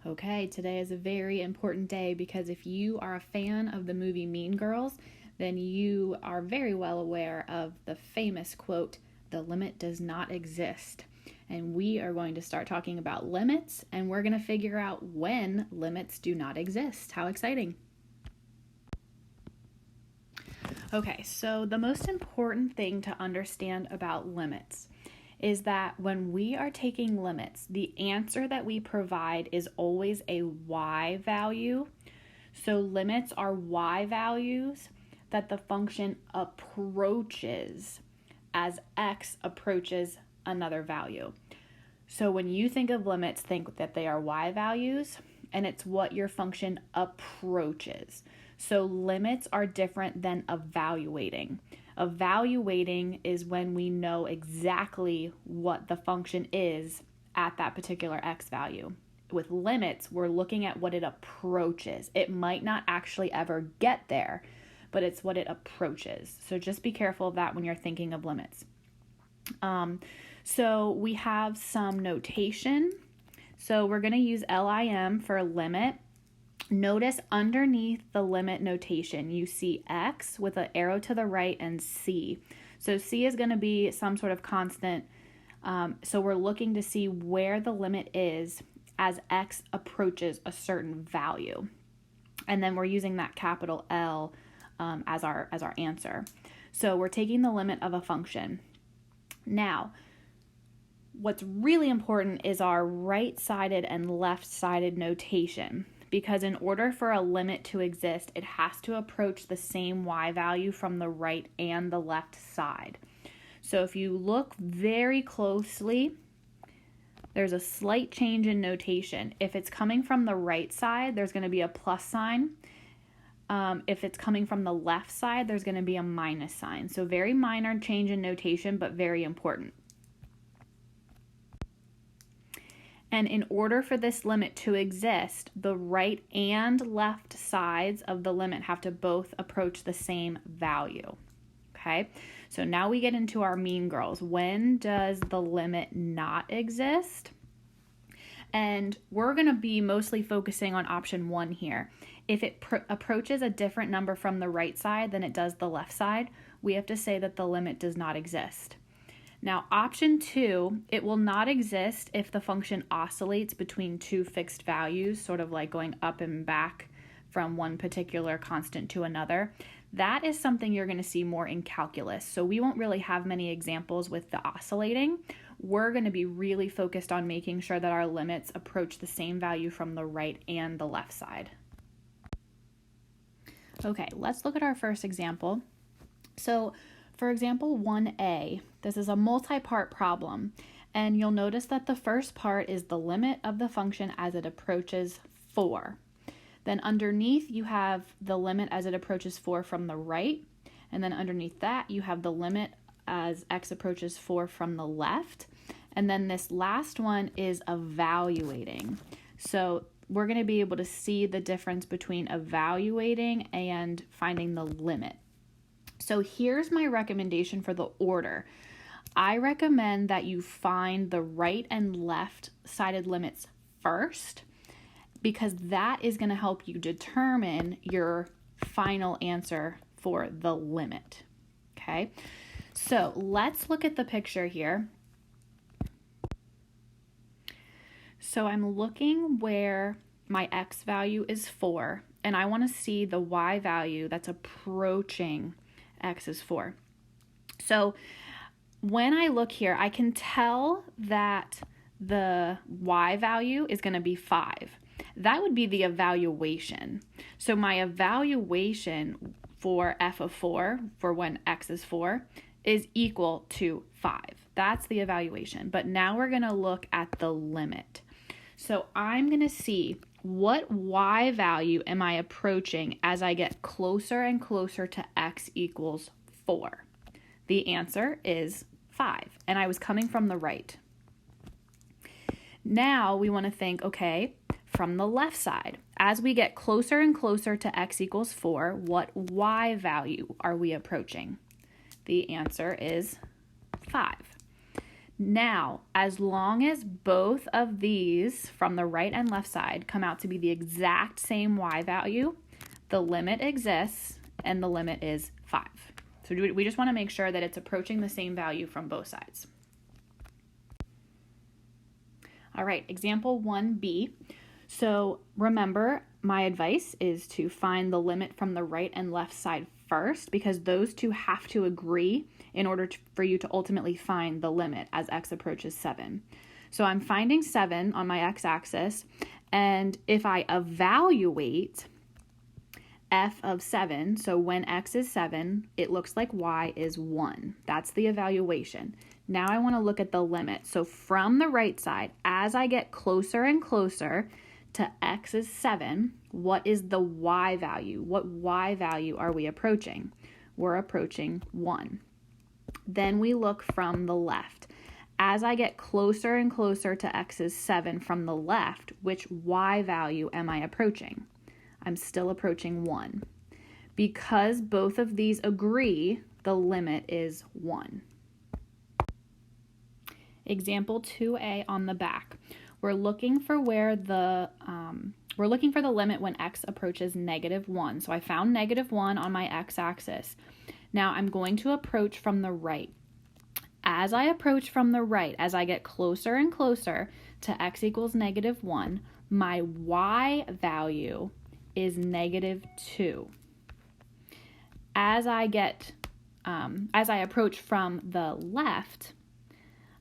Okay, today is a very important day because if you are a fan of the movie Mean Girls, then you are very well aware of the famous quote, "The limit does not exist." And we are going to start talking about limits, and we're going to figure out when limits do not exist. How exciting! Okay, so the most important thing to understand about limits is that when we are taking limits, the answer that we provide is always a y value. So limits are y values that the function approaches as x approaches another value. So when you think of limits, think that they are y values, and it's what your function approaches. So limits are different than evaluating. Evaluating is when we know exactly what the function is at that particular x value. With limits, we're looking at what it approaches. It might not actually ever get there, but it's what it approaches. So just be careful of that when you're thinking of limits. So we have some notation. So we're going to use LIM for limit. Notice underneath the limit notation, you see x with an arrow to the right and c. So c is going to be some sort of constant. So we're looking to see where the limit is as x approaches a certain value. And then we're using that capital L as our answer. So we're taking the limit of a function. Now, what's really important is our right-sided and left-sided notation. Because in order for a limit to exist, it has to approach the same y value from the right and the left side. So if you look very closely, there's a slight change in notation. If it's coming from the right side, there's going to be a plus sign. If it's coming from the left side, there's going to be a minus sign. So very minor change in notation, but very important. And in order for this limit to exist, the right and left sides of the limit have to both approach the same value. Okay, so now we get into our Mean Girls. When does the limit not exist? And we're going to be mostly focusing on option 1 here. If it approaches a different number from the right side than it does the left side, we have to say that the limit does not exist. Now, option 2, it will not exist if the function oscillates between two fixed values, sort of like going up and back from one particular constant to another. That is something you're going to see more in calculus. So we won't really have many examples with the oscillating. We're going to be really focused on making sure that our limits approach the same value from the right and the left side. Okay, let's look at our first example. So for example 1a, this is a multi-part problem, and you'll notice that the first part is the limit of the function as it approaches 4. Then underneath you have the limit as it approaches 4 from the right, and then underneath that you have the limit as x approaches 4 from the left, and then this last one is evaluating. So we're going to be able to see the difference between evaluating and finding the limit. So here's my recommendation for the order. I recommend that you find the right and left sided limits first, because that is going to help you determine your final answer for the limit. Okay, so let's look at the picture here. So I'm looking where my x value is 4, and I want to see the y value that's approaching x is 4. So when I look here, I can tell that the y value is going to be 5. That would be the evaluation. So my evaluation for f of 4, for when x is 4, is equal to 5. That's the evaluation. But now we're going to look at the limit. So I'm going to see what y value am I approaching as I get closer and closer to x equals 4. The answer is 5, and I was coming from the right. Now we want to think, okay, from the left side, as we get closer and closer to x equals 4, what y value are we approaching? The answer is 5. Now, as long as both of these from the right and left side come out to be the exact same y value, the limit exists and the limit is 5. So we just want to make sure that it's approaching the same value from both sides. All right, example 1b. So remember, my advice is to find the limit from the right and left side first, because those two have to agree in order for you to ultimately find the limit as x approaches 7. So I'm finding 7 on my x-axis, and if I evaluate f of 7, so when x is 7, it looks like y is 1. That's the evaluation. Now I want to look at the limit. So from the right side, as I get closer and closer to x is 7, what is the y value? What y value are we approaching? We're approaching 1. Then we look from the left. As I get closer and closer to x is 7 from the left, which y value am I approaching? I'm still approaching 1. Because both of these agree, the limit is 1. Example 2a on the back. We're looking for where the limit when x approaches -1. So I found -1 on my x-axis. Now I'm going to approach from the right. As I approach from the right, as I get closer and closer to x equals -1, my y value is -2. As I approach from the left,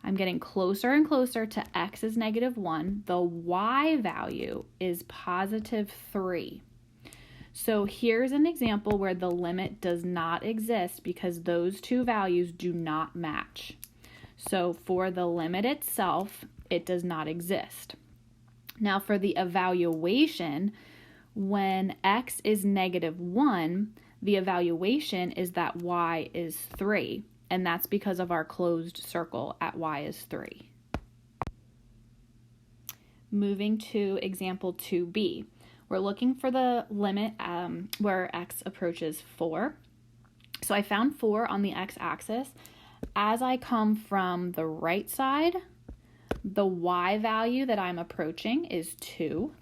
I'm getting closer and closer to x is -1. The y value is +3. So here's an example where the limit does not exist because those two values do not match. So for the limit itself, it does not exist. Now for the evaluation, when x is -1, the evaluation is that y is 3. And that's because of our closed circle at y is 3. Moving to example 2b. We're looking for the limit where x approaches 4. So I found 4 on the x-axis. As I come from the right side, the y value that I'm approaching is 2.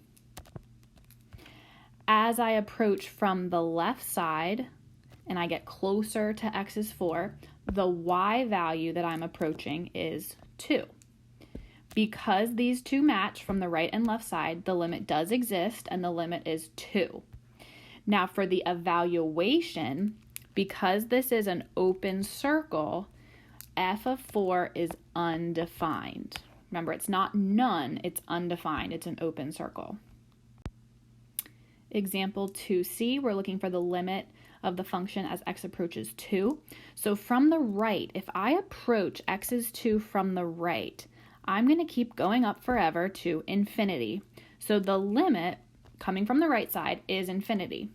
As I approach from the left side, and I get closer to x is 4, the y value that I'm approaching is 2. Because these two match from the right and left side, the limit does exist, and the limit is 2. Now for the evaluation, because this is an open circle, f of 4 is undefined. Remember, it's not none, it's undefined. It's an open circle. Example 2c, we're looking for the limit of the function as x approaches 2. So from the right, if I approach x is 2 from the right, I'm going to keep going up forever to infinity. So the limit coming from the right side is infinity.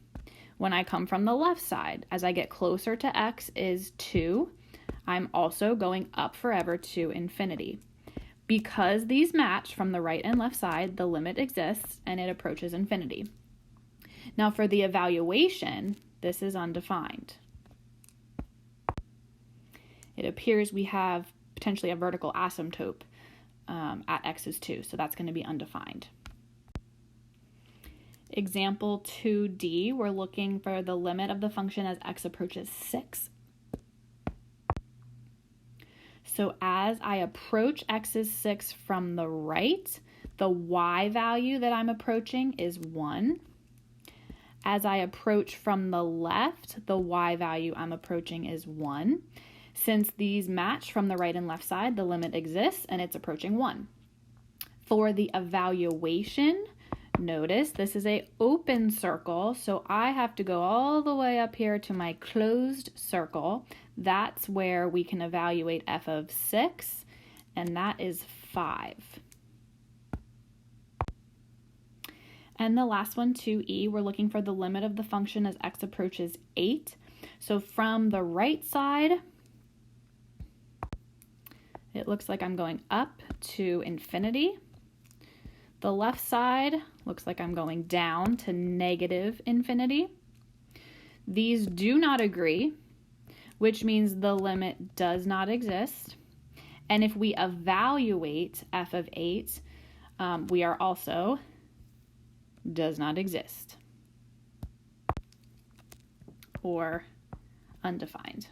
When I come from the left side, as I get closer to x is 2, I'm also going up forever to infinity. Because these match from the right and left side, the limit exists and it approaches infinity. Now for the evaluation, this is undefined. It appears we have potentially a vertical asymptote at x is 2, so that's going to be undefined. Example 2d, we're looking for the limit of the function as x approaches 6. So as I approach x is 6 from the right, the y value that I'm approaching is 1. As I approach from the left, the y value I'm approaching is 1. Since these match from the right and left side, the limit exists and it's approaching 1. For the evaluation, notice this is an open circle, so I have to go all the way up here to my closed circle. That's where we can evaluate f of 6, and that is 5. And the last one, 2e, we're looking for the limit of the function as x approaches 8. So from the right side, it looks like I'm going up to infinity. The left side looks like I'm going down to negative infinity. These do not agree, which means the limit does not exist. And if we evaluate f of 8, we are also does not exist or undefined.